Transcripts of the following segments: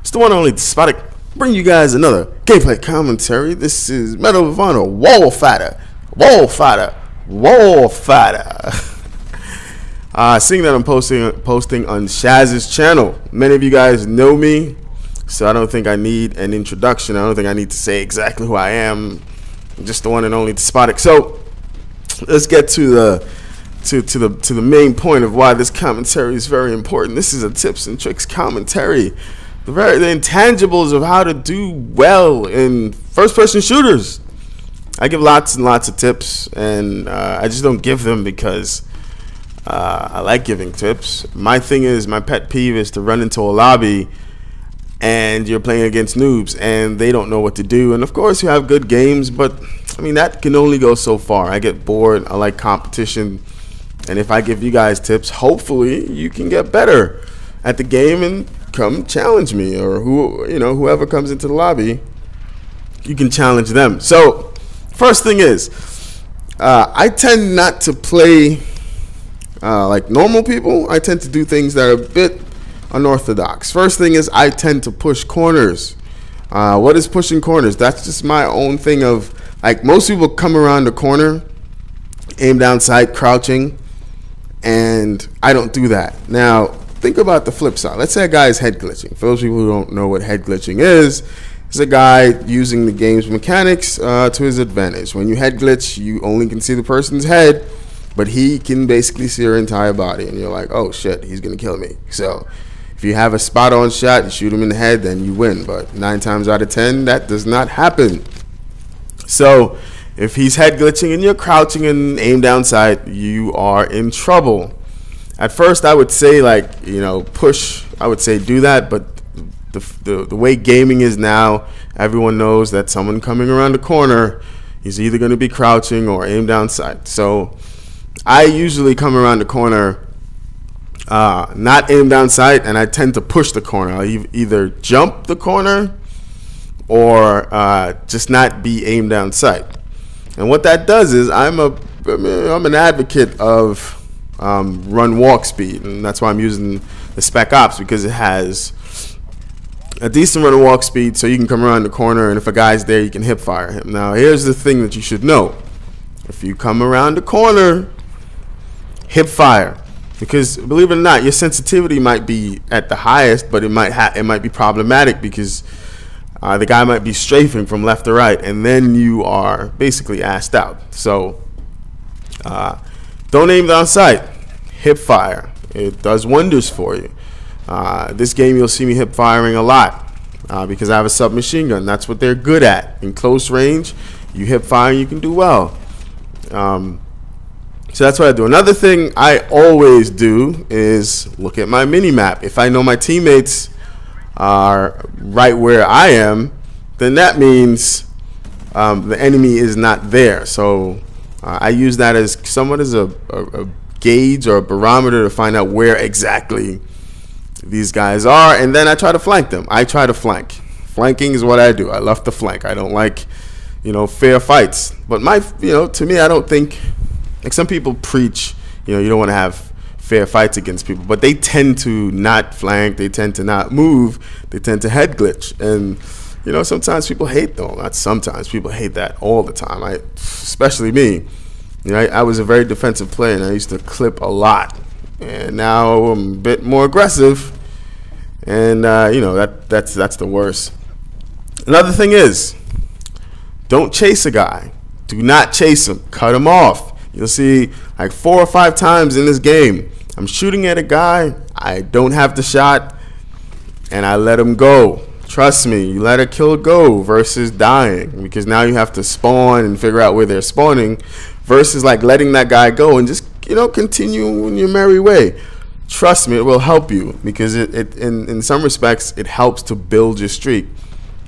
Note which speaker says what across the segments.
Speaker 1: It's the one and only Despotic. Bring you guys another gameplay commentary. This is Medal of Honor Warfighter. Seeing that I'm posting on Shaz's channel. Many of you guys know me, so I don't think I need an introduction. I don't think I need to say exactly who I am. I'm just the one and only Despotic. So let's get to the main point of why this commentary is very important. This is a tips and tricks commentary. The intangibles of how to do well in first-person shooters. I give lots and lots of tips, and I just don't give them because I like giving tips. My pet peeve is to run into a lobby and you're playing against noobs and they don't know what to do. And of course you have good games, but I mean that can only go so far. I get bored. I like competition, and if I give you guys tips, hopefully you can get better at the game and come challenge me, or whoever comes into the lobby, you can challenge them. So first thing is, I tend not to play like normal people. I tend to do things that are a bit unorthodox. First thing is, I tend to push corners. What is pushing corners? That's just my own thing of, like, most people come around the corner, aim down sight, crouching, and I don't do that. Now, think about the flip side. Let's say a guy is head glitching. For those people who don't know what head glitching is, it's a guy using the game's mechanics to his advantage. When you head glitch, you only can see the person's head, but he can basically see your entire body, and you're like, oh shit, he's gonna kill me. So if you have a spot on shot, you shoot him in the head, then you win. But 9 times out of 10, that does not happen. So if he's head glitching and you're crouching and aim down sight, you are in trouble. At first, I would say, like, push. I would say do that, but the way gaming is now, everyone knows that someone coming around the corner is either going to be crouching or aim down sight. So I usually come around the corner, not aim down sight, and I tend to push the corner. I'll either jump the corner or just not be aim down sight. And what that does is, I'm an advocate of run walk speed, and that's why I'm using the Spec Ops, because it has a decent run and walk speed, so you can come around the corner, and if a guy's there, you can hip fire him. Now here's the thing that you should know: if you come around the corner, hip fire, because believe it or not, your sensitivity might be at the highest, but it might be problematic because the guy might be strafing from left to right, and then you are basically assed out. So don't aim down sight, hip fire. It does wonders for you. This game, you'll see me hip firing a lot because I have a submachine gun. That's what they're good at. In close range, you hip fire and you can do well. So that's what I do. Another thing I always do is look at my mini map. If I know my teammates are right where I am, then that means the enemy is not there. So I use that as somewhat as a gauge or a barometer to find out where exactly these guys are, and then I try to flank them. I try to flank. Flanking is what I do. I love to flank. I don't like, fair fights. But to me, I don't think, like, some people preach, you don't want to have fair fights against people, but they tend to not flank. They tend to not move. They tend to head glitch, and sometimes people hate, though. Not sometimes, people hate that all the time. Especially me. I was a very defensive player, and I used to clip a lot, and now I'm a bit more aggressive, and that's the worst. Another thing is, don't chase a guy. Do not chase him. Cut him off. You'll see, like, 4 or 5 times in this game, I'm shooting at a guy, I don't have the shot, and I let him go. Trust me, you let a kill go versus dying, because now you have to spawn and figure out where they're spawning, versus like letting that guy go and just continue in your merry way. Trust me, it will help you, because in some respects it helps to build your streak.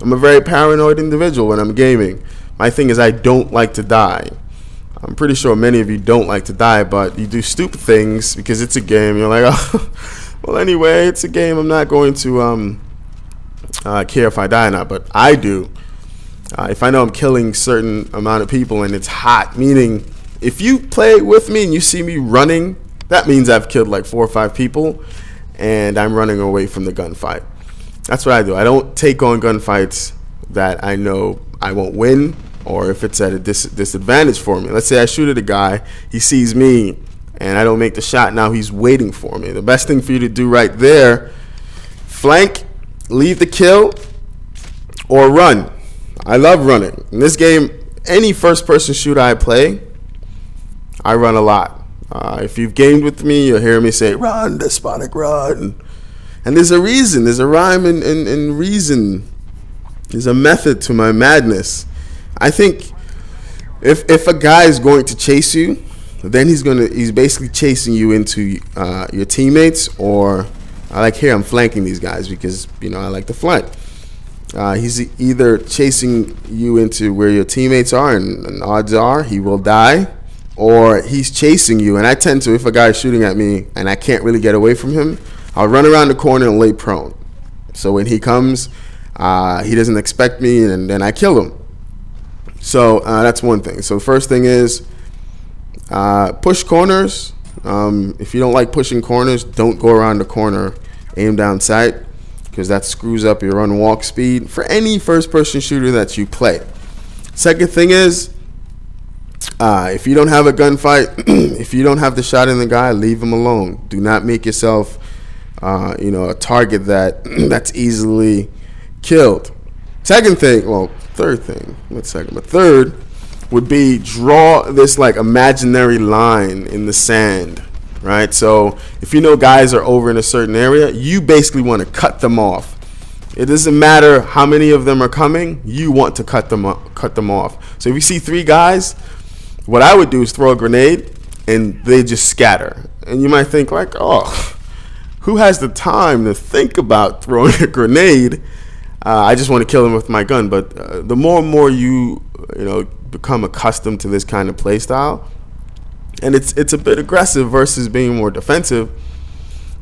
Speaker 1: I'm a very paranoid individual when I'm gaming. My thing is, I don't like to die. I'm pretty sure many of you don't like to die, but you do stupid things because it's a game. You're like, oh, well, anyway, it's a game. I'm not going to care if I die or not, but I do. If I know I'm killing certain amount of people and it's hot, meaning if you play with me and you see me running, that means I've killed like 4 or 5 people and I'm running away from the gunfight. That's what I do. I don't take on gunfights that I know I won't win, or if it's at a disadvantage for me. Let's say I shoot at a guy, he sees me, and I don't make the shot. Now he's waiting for me. The best thing for you to do right there, flank, leave the kill, or run. I love running. In this game, any first-person shooter I play, I run a lot. If you've gamed with me, you'll hear me say, "Run, Despotic, run." And there's a reason. There's a rhyme and reason. There's a method to my madness. I think if a guy is going to chase you, then he's basically chasing you into your teammates, or I'm flanking these guys because I like to flank. He's either chasing you into where your teammates are, and odds are he will die, or he's chasing you. And I tend to, if a guy is shooting at me and I can't really get away from him, I'll run around the corner and lay prone. So when he comes, he doesn't expect me, and then I kill him. So that's one thing. So the first thing is push corners. If you don't like pushing corners, don't go around the corner. Aim down sight, because that screws up your run walk speed for any first-person shooter that you play. Second thing is, if you don't have a gunfight, if you don't have the shot in the guy, leave him alone. Do not make yourself, a target that's easily killed. Second thing, well, third thing, but third would be draw this like imaginary line in the sand, right? So if you know guys are over in a certain area, you basically want to cut them off. It doesn't matter how many of them are coming, you want to cut them off. So if you see 3 guys, what I would do is throw a grenade and they just scatter. And you might think like, oh, who has the time to think about throwing a grenade? I just want to kill them with my gun. But the more and more you become accustomed to this kind of play style, and it's a bit aggressive versus being more defensive,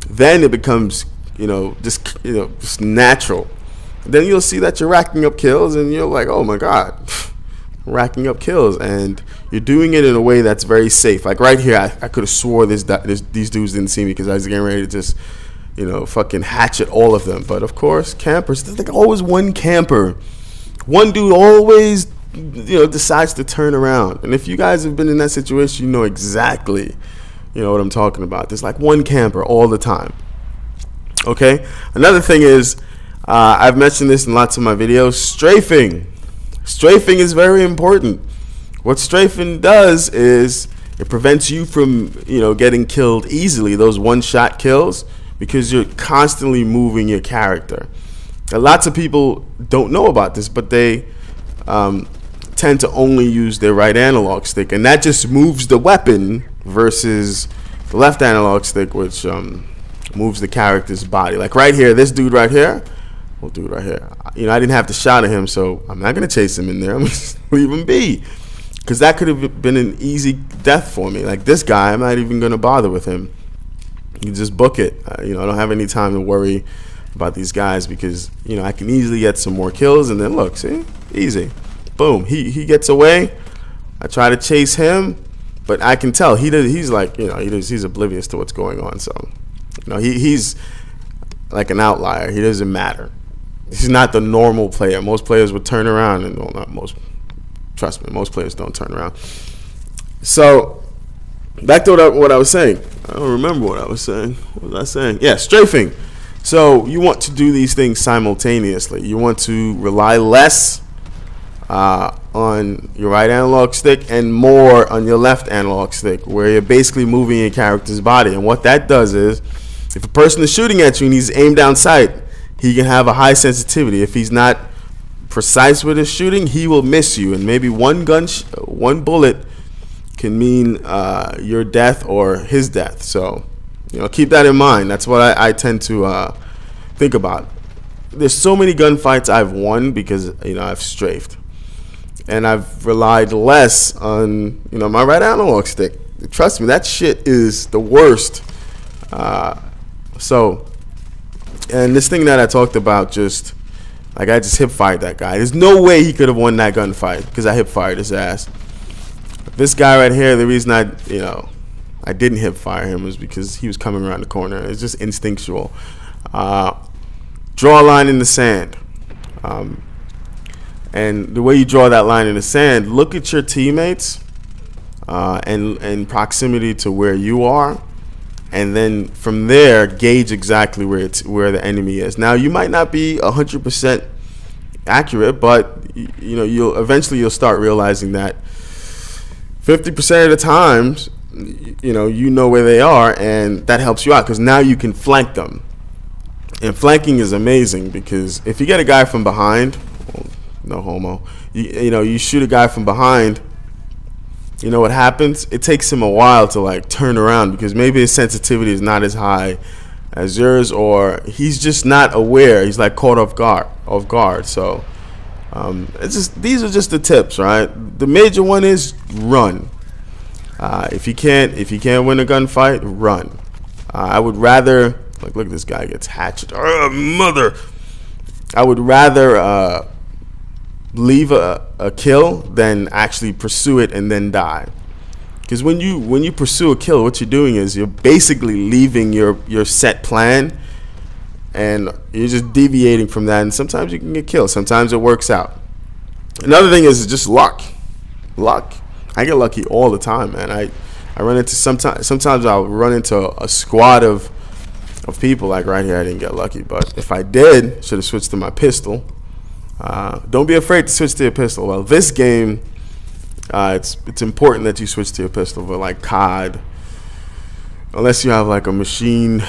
Speaker 1: then it becomes just natural. Then you'll see that you're racking up kills, and you're like, oh my god, racking up kills, and you're doing it in a way that's very safe. Like right here, I could have swore these dudes didn't see me because I was getting ready to just fucking hatchet all of them. But of course, campers, there's like always one camper. One dude always decides to turn around. And if you guys have been in that situation, you know exactly what I'm talking about. There's like one camper all the time. Okay, another thing is, I've mentioned this in lots of my videos, strafing. Strafing is very important. What strafing does is it prevents you from getting killed easily, those one-shot kills, because you're constantly moving your character. And lots of people don't know about this, but they tend to only use their right analog stick, and that just moves the weapon versus the left analog stick, which moves the character's body. Like right here, this dude right here, I didn't have to shot at him, so I'm not gonna chase him in there. I'm gonna just leave him be, because that could have been an easy death for me. Like this guy, I'm not even gonna bother with him. You just book it. I don't have any time to worry about these guys, because I can easily get some more kills, and then look, see, easy, boom, he gets away. I try to chase him, but I can tell he's like he's oblivious to what's going on. So he's like an outlier. He doesn't matter. He's not the normal player. Most players would turn around, and well, not most. Trust me, most players don't turn around. So back to what I was saying. I don't remember what I was saying. What was I saying? Yeah, strafing. So you want to do these things simultaneously. You want to rely less on your right analog stick and more on your left analog stick, where you're basically moving your character's body. And what that does is, if a person is shooting at you and he's aimed down sight, he can have a high sensitivity. If he's not precise with his shooting, he will miss you, and maybe one bullet can mean your death or his death. So keep that in mind. That's what I tend to think about. There's so many gunfights I've won because I've strafed, and I've relied less on my right analog stick. Trust me, that shit is the worst. And this thing that I talked about, just like I just hip fired that guy. There's no way he could have won that gunfight because I hip fired his ass. This guy right here, the reason I didn't hip fire him was because he was coming around the corner. It's just instinctual. draw a line in the sand. And the way you draw that line in the sand, look at your teammates and proximity to where you are, and then from there gauge exactly where the enemy is. Now you might not be 100% accurate, but you know you'll start realizing that 50% of the times you know where they are, and that helps you out because now you can flank them. And flanking is amazing because if you get a guy from behind, well, no homo, you know you shoot a guy from behind, you know what happens? It takes him a while to like turn around because maybe his sensitivity is not as high as yours, or he's just not aware. He's like caught off guard. So it's just, these are just the tips, right? The major one is run. If you can't win a gunfight, run. I would rather, like, look at this guy gets hatcheted. Oh, mother! I would rather leave a kill than actually pursue it and then die. Because when you pursue a kill, what you're doing is you're basically leaving your set plan, and you're just deviating from that. And sometimes you can get killed. Sometimes it works out. Another thing is just luck. Luck. I get lucky all the time, man. I run into sometimes I'll run into a squad of people. Like right here, I didn't get lucky, but if I did, should have switched to my pistol. Don't be afraid to switch to your pistol. Well, this game, it's important that you switch to your pistol. But like COD, unless you have like a machine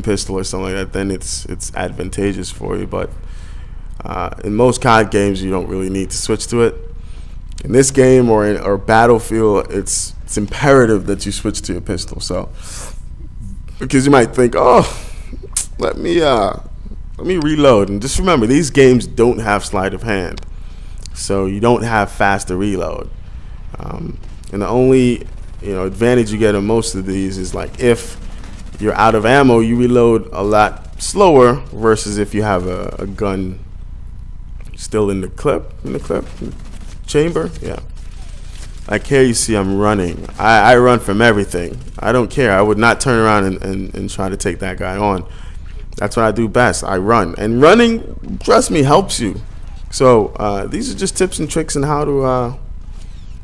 Speaker 1: pistol or something like that, then it's advantageous for you. But in most COD games, you don't really need to switch to it. In this game or Battlefield, it's imperative that you switch to your pistol. So because you might think, oh, let me reload, and just remember, these games don't have sleight of hand, so you don't have faster reload. And the only advantage you get in most of these is like if you're out of ammo, you reload a lot slower versus if you have a gun still in the chamber. Yeah, like here you see I'm running. I run from everything. I don't care. I would not turn around and try to take that guy on. That's what I do best. I run, and running, trust me, helps you. So these are just tips and tricks on how to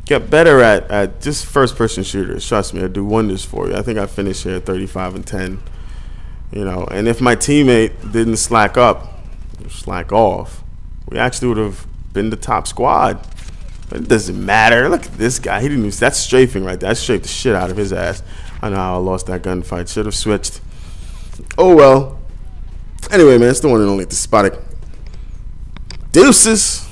Speaker 1: get better at just first-person shooters. Trust me, I do wonders for you. I think I finished here 35-10. And if my teammate didn't slack off, we actually would have been the top squad. But it doesn't matter. Look at this guy. He didn't use that's strafing right there. I strafed the shit out of his ass. I know how I lost that gunfight. Should have switched. Oh well. Anyway, man, it's the one and only Despotic. Deuces.